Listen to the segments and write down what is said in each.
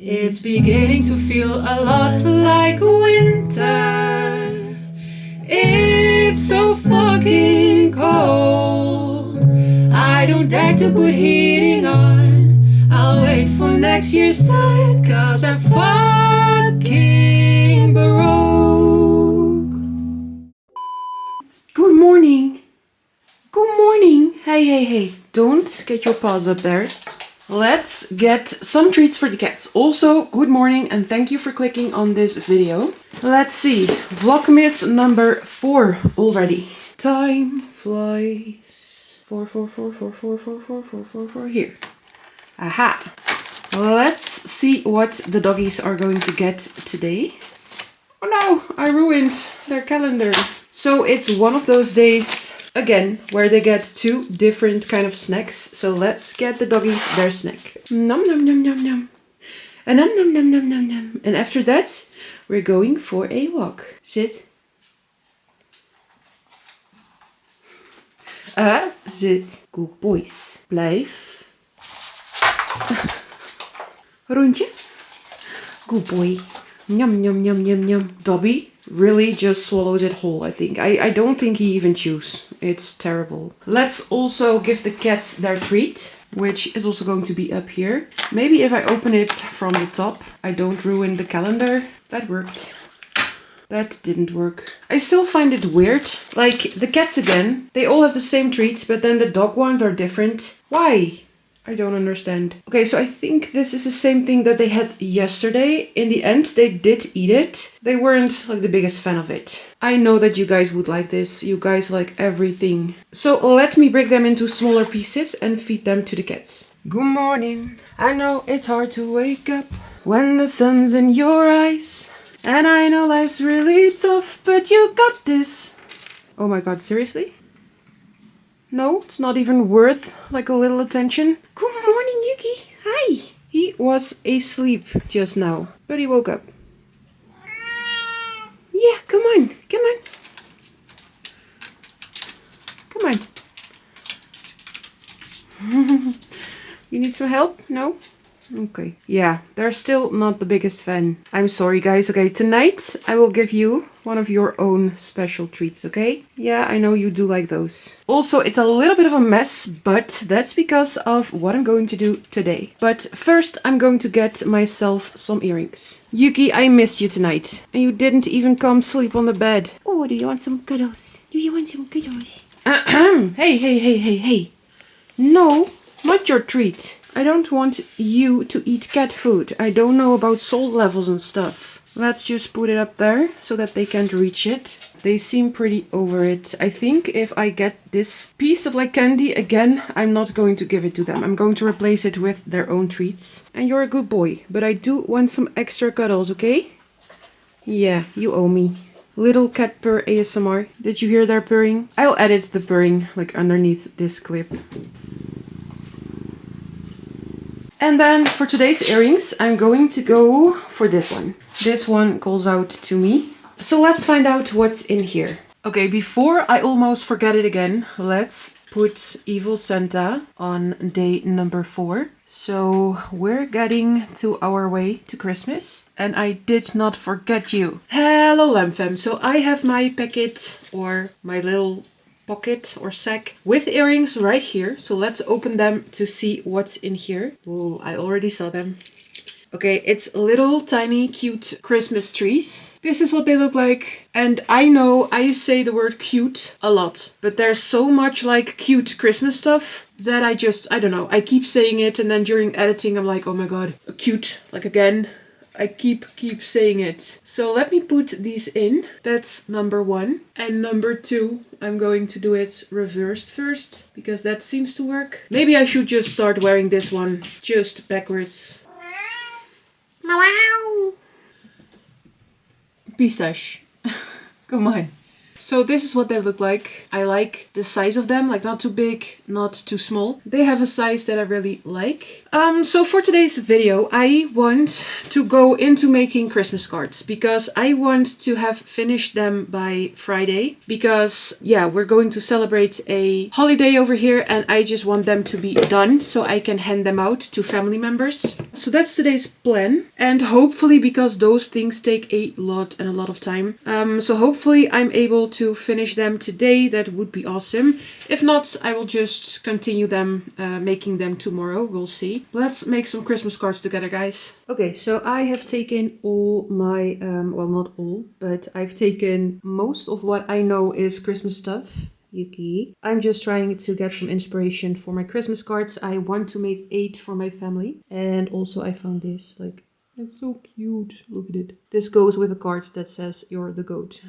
It's beginning to feel a lot like winter. It's so fucking cold. I don't dare to put heating on. I'll wait for next year's sun, 'cause I'm fucking broke. Good morning. Good morning. Hey. Don't get your paws up there. Let's get some treats for the cats. Also, good morning and thank you for clicking on this video. Let's see. Vlogmas number 4 already. Time flies. 4. Here. Aha. Let's see what the doggies are going to get today. Oh no, I ruined their calendar. So it's one of those days, again, where they get 2 different kind of snacks. So let's get the doggies their snack. Nom nom nom nom nom. And nom nom nom nom nom nom. And after that, we're going for a walk. Sit. Zit. Good boys. Blijf. Rondje. Good boy. Yum, yum, yum, yum, yum. Dobby really just swallows it whole, I think. I don't think he even chews. It's terrible. Let's also give the cats their treat, which is also going to be up here. Maybe if I open it from the top, I don't ruin the calendar. That worked. That didn't work. I still find it weird. Like, the cats again, they all have the same treat, but then the dog ones are different. Why? I don't understand. Okay, so I think this is the same thing that they had yesterday. In the end, they did eat it. They weren't like the biggest fan of it. I know that you guys would like this. You guys like everything. So let me break them into smaller pieces and feed them to the cats. Good morning. I know it's hard to wake up when the sun's in your eyes. And I know life's really tough, but you got this. Oh my god, seriously? No, it's not even worth like a little attention. Good morning, Yuki. Hi. He was asleep just now, but he woke up. Yeah, come on. Come on. You need some help? No? Okay. Yeah, they're still not the biggest fan. I'm sorry, guys. Okay, tonight I will give you one of your own special treats, okay? Yeah, I know you do like those. Also, it's a little bit of a mess, but that's because of what I'm going to do today. But first, I'm going to get myself some earrings. Yuki, I missed you tonight. And you didn't even come sleep on the bed. Oh, do you want some cuddles? Hey. No, not your treat. I don't want you to eat cat food. I don't know about salt levels and stuff. Let's just put it up there so that they can't reach it. They seem pretty over it. I think if I get this piece of like candy again, I'm not going to give it to them. I'm going to replace it with their own treats. And you're a good boy, but I do want some extra cuddles, okay? Yeah, you owe me. Little cat purr ASMR. Did you hear their purring? I'll edit the purring like underneath this clip. And then for today's earrings, I'm going to go for this one. This one calls out to me. So let's find out what's in here. Okay, before I almost forget it again, let's put Evil Santa on day number 4. So we're getting to our way to Christmas. And I did not forget you. Hello, Lamfam. So I have my packet or my little pocket or sack with earrings right here. So let's open them to see what's in here. Oh, I already saw them. Okay, it's little tiny cute Christmas trees. This is what they look like. And I know I say the word cute a lot, but there's so much like cute Christmas stuff that I don't know. I keep saying it and then during editing I'm like, oh my god, cute, like again. I keep saying it. So let me put these in. That's number 1. And number 2, I'm going to do it reversed first, because that seems to work. Maybe I should just start wearing this one just backwards. Pistache. Come on. So this is what they look like. I like the size of them, like not too big, not too small. They have a size that I really like. So for today's video, I want to go into making Christmas cards because I want to have finished them by Friday because yeah, we're going to celebrate a holiday over here and I just want them to be done so I can hand them out to family members. So that's today's plan. And hopefully, because those things take a lot of time. So hopefully I'm able to finish them today. That would be awesome. If not, I will just continue them, making them tomorrow. We'll see. Let's make some Christmas cards together, guys. Okay, so I have taken all my, well, not all, but I've taken most of what I know is Christmas stuff. Yuki. I'm just trying to get some inspiration for my Christmas cards. I want to make 8 for my family. And also I found this, like, it's so cute. Look at it. This goes with a card that says you're the goat.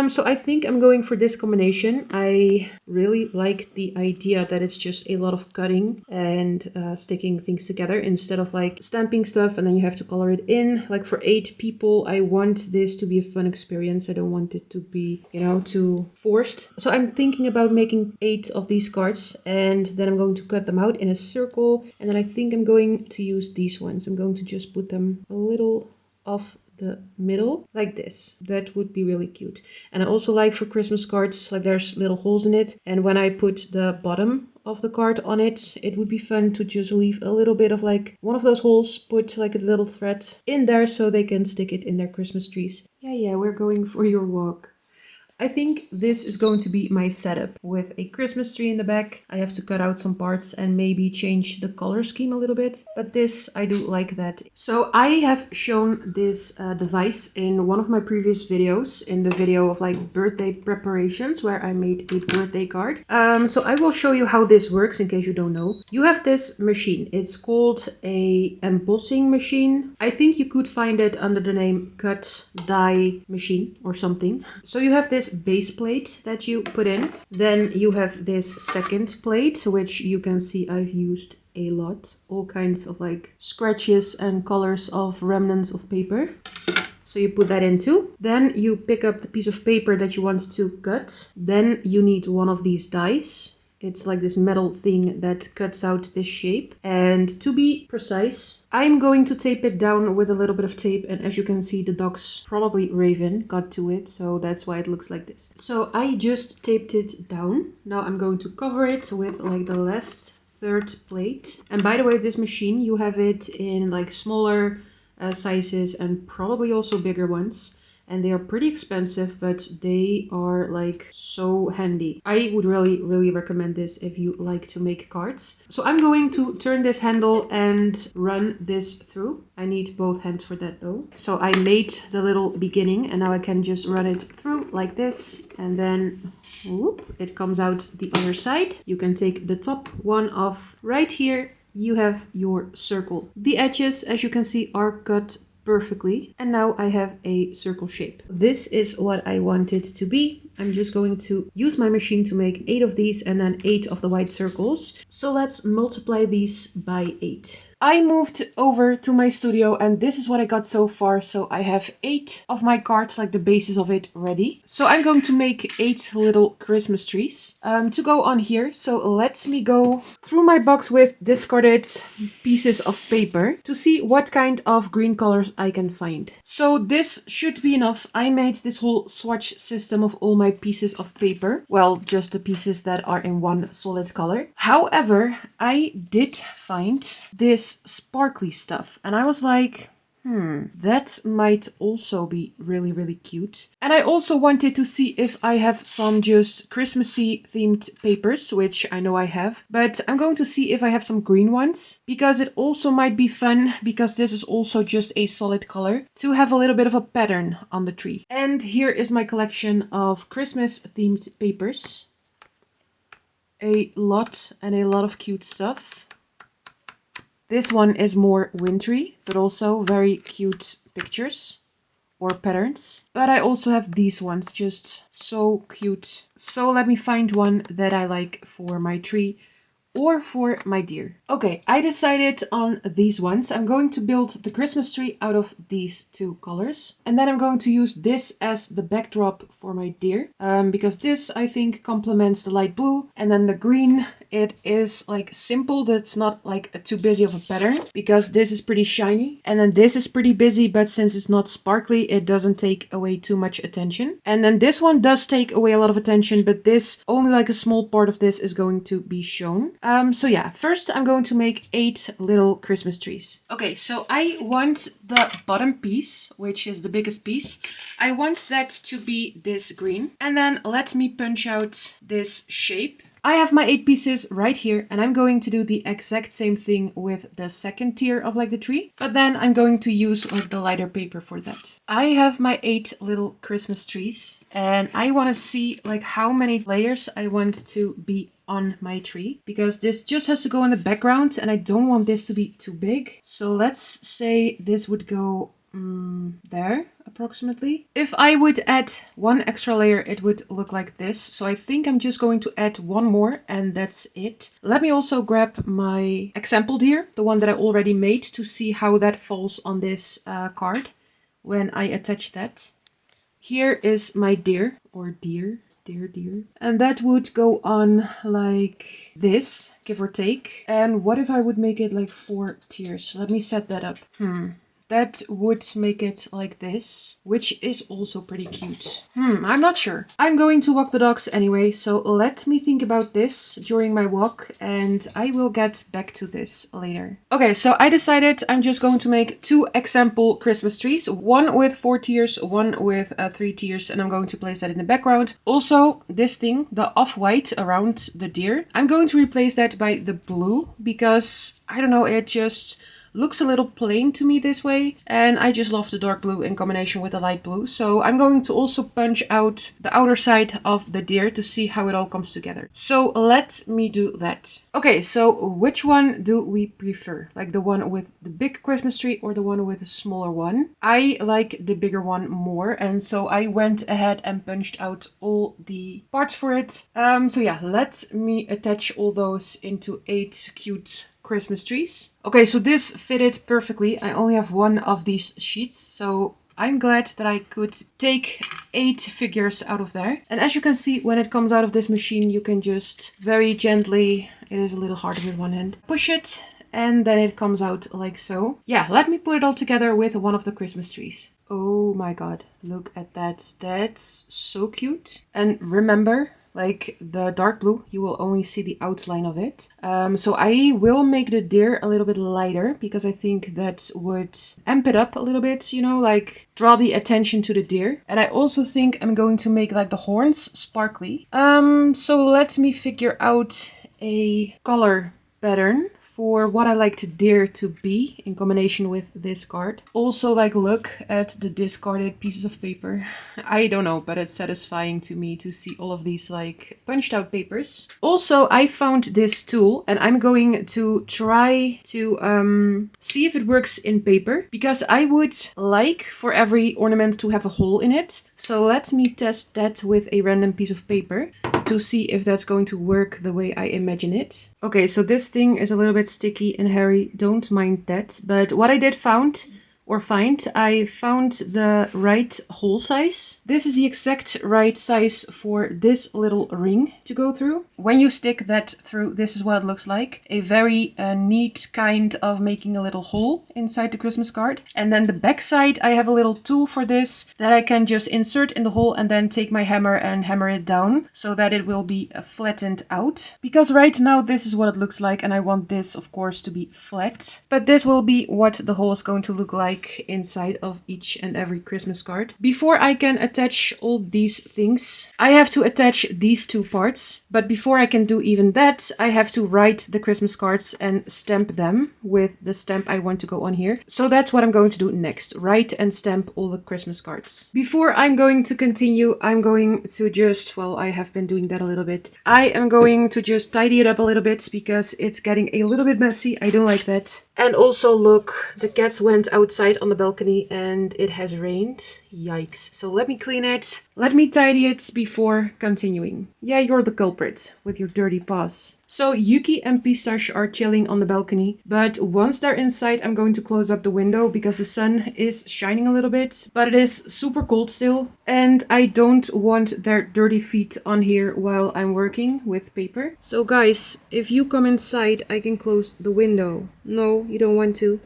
So I think I'm going for this combination. I really like the idea that it's just a lot of cutting and sticking things together instead of like stamping stuff and then you have to color it in. Like for 8 people, I want this to be a fun experience. I don't want it to be, you know, too forced. So I'm thinking about making 8 of these cards and then I'm going to cut them out in a circle. And then I think I'm going to use these ones. I'm going to just put them a little off the middle like this. That would be really cute. And I also like for Christmas cards, like there's little holes in it, and when I put the bottom of the card on it, it would be fun to just leave a little bit of like one of those holes, put like a little thread in there so they can stick it in their Christmas trees. Yeah, we're going for your walk. I think this is going to be my setup with a Christmas tree in the back. I have to cut out some parts and maybe change the color scheme a little bit, but this, I do like that. So I have shown this device in one of my previous videos, in the video of like birthday preparations where I made a birthday card. So I will show you how this works in case you don't know. You have this machine. It's called a embossing machine. I think you could find it under the name cut die machine or something. So you have this base plate that you put in. Then you have this second plate, which you can see I've used a lot. All kinds of like scratches and colors of remnants of paper. So you put that in too. Then you pick up the piece of paper that you want to cut. Then you need one of these dies. It's like this metal thing that cuts out this shape. And to be precise, I'm going to tape it down with a little bit of tape. And as you can see, the dog's probably Raven got to it. So that's why it looks like this. So I just taped it down. Now I'm going to cover it with like the last third plate. And by the way, this machine, you have it in like smaller sizes and probably also bigger ones. And they are pretty expensive, but they are like so handy. I would really recommend this if you like to make cards. So I'm going to turn this handle and run this through. I need both hands for that though. So I made the little beginning and now I can just run it through like this. And then whoop, it comes out the other side. You can take the top one off. Right here you have your circle. The edges, as you can see, are cut perfectly. And now I have a circle shape. This is what I want it to be. I'm just going to use my machine to make 8 of these and then 8 of the white circles. So let's multiply these by 8. I moved over to my studio and this is what I got so far. So I have 8 of my cards, like the basis of it ready. So I'm going to make 8 little Christmas trees to go on here. So let me go through my box with discarded pieces of paper to see what kind of green colors I can find. So this should be enough. I made this whole swatch system of all my pieces of paper. Well, just the pieces that are in one solid color. However, I did find this sparkly stuff and I was like, that might also be really cute. And I also wanted to see if I have some just Christmassy themed papers, which I know I have, but I'm going to see if I have some green ones because it also might be fun, because this is also just a solid color, to have a little bit of a pattern on the tree. And here is my collection of Christmas themed papers. A lot of cute stuff. This one is more wintry, but also very cute pictures or patterns. But I also have these ones, just so cute. So let me find one that I like for my tree or for my deer. Okay, I decided on these ones. I'm going to build the Christmas tree out of these two colors. And then I'm going to use this as the backdrop for my deer. Because this, I think, complements the light blue. And then the green, it is like simple. That's not like too busy of a pattern. Because this is pretty shiny. And then this is pretty busy, but since it's not sparkly, it doesn't take away too much attention. And then this one does take away a lot of attention, but this, only like a small part of this is going to be shown. So yeah, first I'm going to make 8 little Christmas trees. Okay, so I want the bottom piece, which is the biggest piece. I want that to be this green. And then let me punch out this shape. I have my 8 pieces right here, and I'm going to do the exact same thing with the second tier of like the tree, but then I'm going to use like the lighter paper for that. I have my 8 little Christmas trees, and I want to see like how many layers I want to be on my tree, because this just has to go in the background and I don't want this to be too big. So let's say this would go there approximately. If I would add one extra layer, it would look like this. So I think I'm just going to add one more and that's it. Let me also grab my example deer, the one that I already made, to see how that falls on this card when I attach that. Here is my deer, or deer. And that would go on like this, give or take. And what if I would make it like 4 tiers? Let me set that up. That would make it like this, which is also pretty cute. I'm not sure. I'm going to walk the dogs anyway, so let me think about this during my walk and I will get back to this later. Okay, so I decided I'm just going to make 2 example Christmas trees. One with 4 tiers, one with 3 tiers, and I'm going to place that in the background. Also, this thing, the off-white around the deer, I'm going to replace that by the blue because, I don't know, it just looks a little plain to me this way, and I just love the dark blue in combination with the light blue. So I'm going to also punch out the outer side of the deer to see how it all comes together. So let me do that. Okay, so which one do we prefer? Like the one with the big Christmas tree or the one with a smaller one? I like the bigger one more, and so I went ahead and punched out all the parts for it. So yeah, let me attach all those into 8 cute Christmas trees. Okay, so this fitted perfectly. I only have one of these sheets, so I'm glad that I could take 8 figures out of there. And as you can see, when it comes out of this machine, you can just very gently, it is a little hard with one hand, push it, and then it comes out like so. Yeah, let me put it all together with one of the Christmas trees. Oh my god, look at that. That's so cute. And remember, like the dark blue, you will only see the outline of it. So I will make the deer a little bit lighter because I think that would amp it up a little bit, you know, like draw the attention to the deer. And I also think I'm going to make like the horns sparkly. So let me figure out a color pattern for what I like the deer to be in combination with this card. Also, like, look at the discarded pieces of paper. I don't know, but it's satisfying to me to see all of these like punched out papers. Also, I found this tool and I'm going to try to see if it works in paper, because I would like for every ornament to have a hole in it. So let me test that with a random piece of paper to see if that's going to work the way I imagine it. Okay, so this thing is a little bit sticky and hairy, don't mind that. But what I did find I found the right hole size. This is the exact right size for this little ring to go through. When you stick that through, this is what it looks like. A very neat kind of making a little hole inside the Christmas card. And then the back side, I have a little tool for this that I can just insert in the hole and then take my hammer and hammer it down so that it will be flattened out. Because right now this is what it looks like, and I want this, of course, to be flat. But this will be what the hole is going to look like inside of each and every Christmas card. Before I can attach all these things, I have to attach these 2 parts. But before I can do even that, I have to write the Christmas cards and stamp them with the stamp I want to go on here. So that's what I'm going to do next. Write and stamp all the Christmas cards. Before I'm going to continue, I'm going to just, well, I have been doing that a little bit. I am going to just tidy it up a little bit because it's getting a little bit messy. I don't like that. And also look, the cats went outside on the balcony and it has rained. Yikes. So let me clean it. Let me tidy it before continuing. Yeah, you're the culprit with your dirty paws. So Yuki and Pistache are chilling on the balcony, but once they're inside, I'm going to close up the window because the sun is shining a little bit, but it is super cold still, and I don't want their dirty feet on here while I'm working with paper. So guys, if you come inside, I can close the window. No, you don't want to.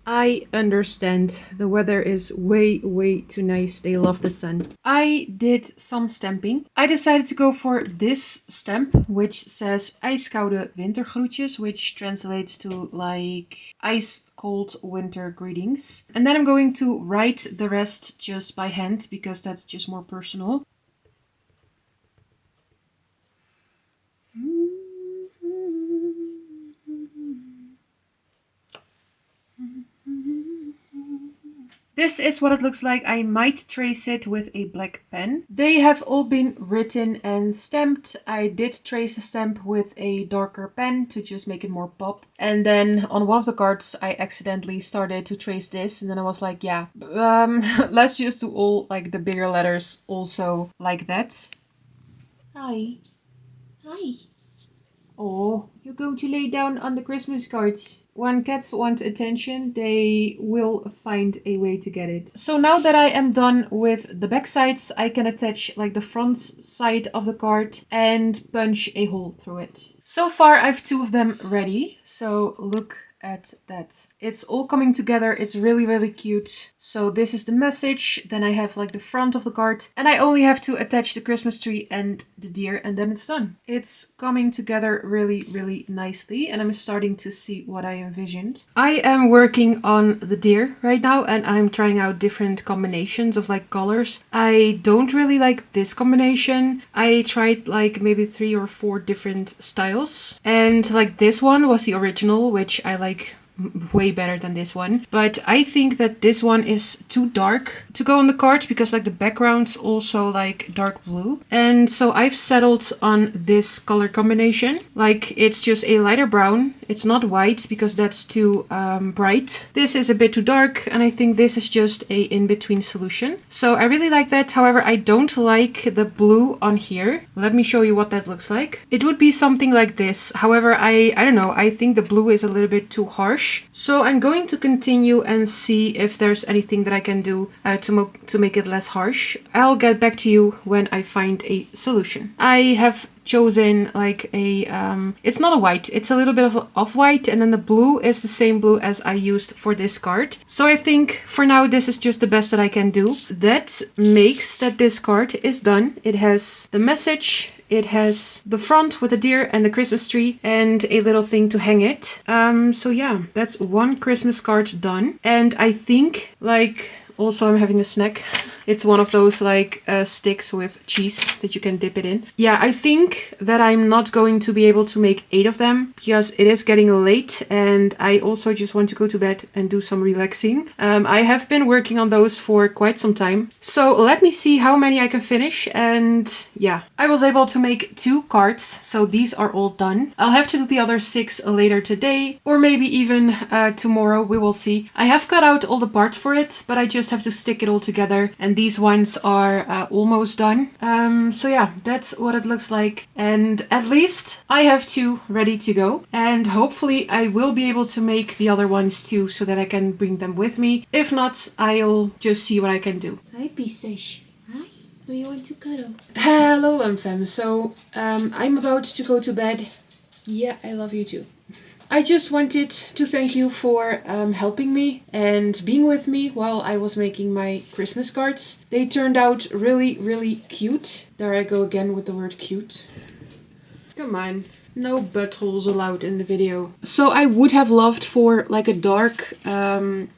I understand. The weather is way too nice. They love the sun. I did some stamping. I decided to go for this stamp, which says ijskoude wintergroetjes, which translates to like ice cold winter greetings. And then I'm going to write the rest just by hand because that's just more personal. This is what it looks like. I might trace it with a black pen. They have all been written and stamped. I did trace a stamp with a darker pen to just make it more pop. And then on one of the cards, I accidentally started to trace this. And then I was like, yeah, let's just do all like the bigger letters also like that. Hi. Hi. Oh, you're going to lay down on the Christmas cards. When cats want attention, they will find a way to get it. So now that I am done with the back sides, I can attach like the front side of the card and punch a hole through it. So far, I have 2 of them ready. So look at that. It's all coming together. It's really cute. So this is the message. Then I have like the front of the card and I only have to attach the Christmas tree and the deer and then it's done. It's coming together really nicely and I'm starting to see what I envisioned. I am working on the deer right now and I'm trying out different combinations of like colors. I don't really like this combination. I tried like maybe 3 or 4 different styles and like this one was the original, which I like way better than this one, but I think that this one is too dark to go on the card because like the background's also like dark blue, and so I've settled on this color combination. Like it's just a lighter brown. It's not white because that's too bright. This is a bit too dark and I think this is just a in-between solution. So I really like that. However, I don't like the blue on here. Let me show you what that looks like. It would be something like this. However, I don't know. I think the blue is a little bit too harsh. So I'm going to continue and see if there's anything that I can do to make it less harsh. I'll get back to you when I find a solution. I have chosen like a it's not a white, it's a little bit of off-white, and then the blue is the same blue as I used for this card. So I think for now this is just the best that I can do. That makes that this card is done. It has the message, it has the front with the deer and the Christmas tree and a little thing to hang it. So yeah, that's one Christmas card done. And I think like also I'm having a snack. It's one of those like sticks with cheese that you can dip it in. Yeah, I think that I'm not going to be able to make 8 of them because it is getting late and I also just want to go to bed and do some relaxing. I have been working on those for quite some time. So let me see how many I can finish, and yeah. I was able to make 2 cards, so these are all done. I'll have to do the other 6 later today or maybe even tomorrow, we will see. I have cut out all the parts for it, but I just have to stick it all together, and these ones are almost done. So yeah, that's what it looks like. And at least I have 2 ready to go. And hopefully I will be able to make the other ones too so that I can bring them with me. If not, I'll just see what I can do. Hi, Pistache. Hi. Do you want to cuddle? Hello, Lumfam. So I'm about to go to bed. Yeah, I love you too. I just wanted to thank you for helping me and being with me while I was making my Christmas cards. They turned out really cute. There I go again with the word cute. Come on. No buttholes allowed in the video. So I would have loved for like a dark rim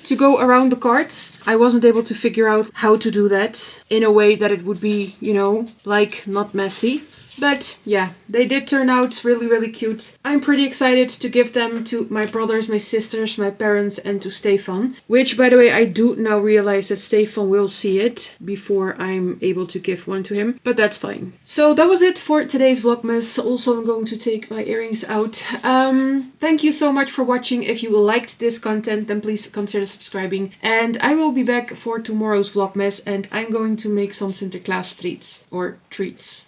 to go around the cards. I wasn't able to figure out how to do that in a way that it would be, you know, like not messy. But yeah, they did turn out really cute. I'm pretty excited to give them to my brothers, my sisters, my parents, and to Stefan. Which, by the way, I do now realize that Stefan will see it before I'm able to give one to him. But that's fine. So that was it for today's Vlogmas. Also, I'm going to take my earrings out. Thank you so much for watching. If you liked this content, then please consider subscribing. And I will be back for tomorrow's Vlogmas. And I'm going to make some Sinterklaas treats. Or treats.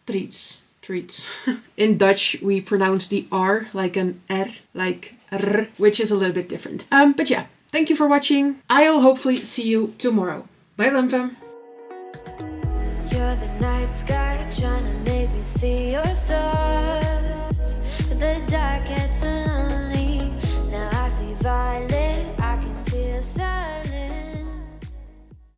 Treats. treats. In Dutch, we pronounce the R like an R, like R, which is a little bit different. But yeah, thank you for watching. I'll hopefully see you tomorrow. Bye, Lemfam. You're the night sky trying to make me see your stars.